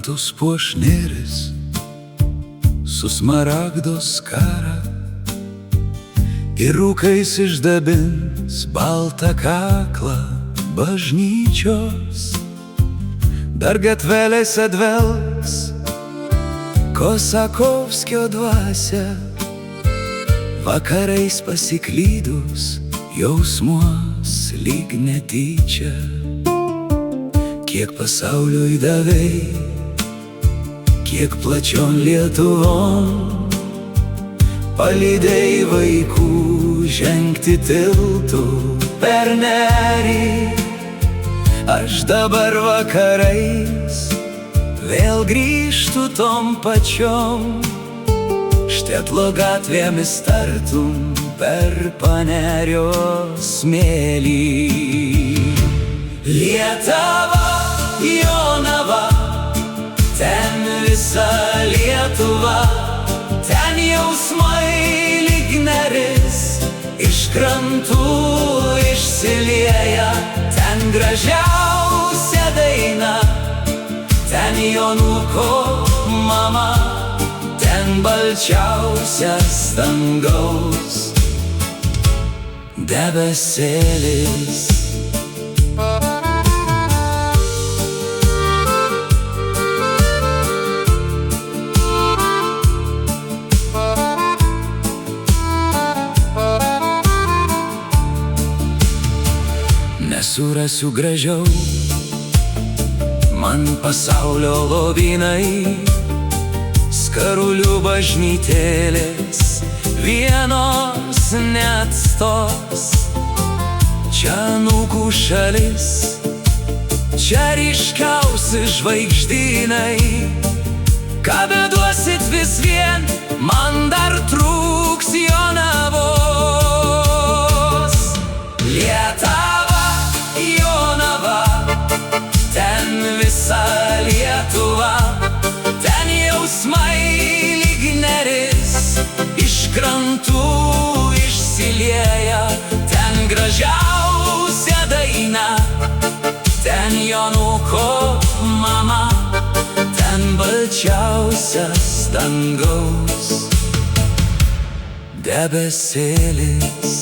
baltus puošneris su smaragdo skara ir rūkais išdabins baltą kaklą bažnyčios. Dar gatvelėse dvelks Kosakovskio dvasia, vakarais pasiklydus jausmuos lyg netyčia. Kiek pasauliui davei, kiek plačion Lietuvom, palydėjai vaikų žengti tiltų per nerį. Aš dabar vakarais vėl grįžtu tom pačiom Štetlo gatvėmis tartum per Panerio smėlį. Lietava, Jonava, ten visa Lietuva, ten jausmai lyg neris iš krantų išsilieja. Ten gražiausia daina, ten Jonuko mama, ten balčiausias dangaus debesėlis. Nesurasiu gražiau man pasaulio lobynai, Skarulių bažnytėlės vienos neatstos. Čia anūkų šalis, čia ryškiausi žvaigždynai. Ką beduosit vis vien, man dar trūks Jonavos. Lietava, Jonava, ten visa Lietuva, ten jausmai lyg neris iš krantų išsilieja. Ten gražiausia daina, ten Jonuko mama, ten balčiausias dangaus debesėlis.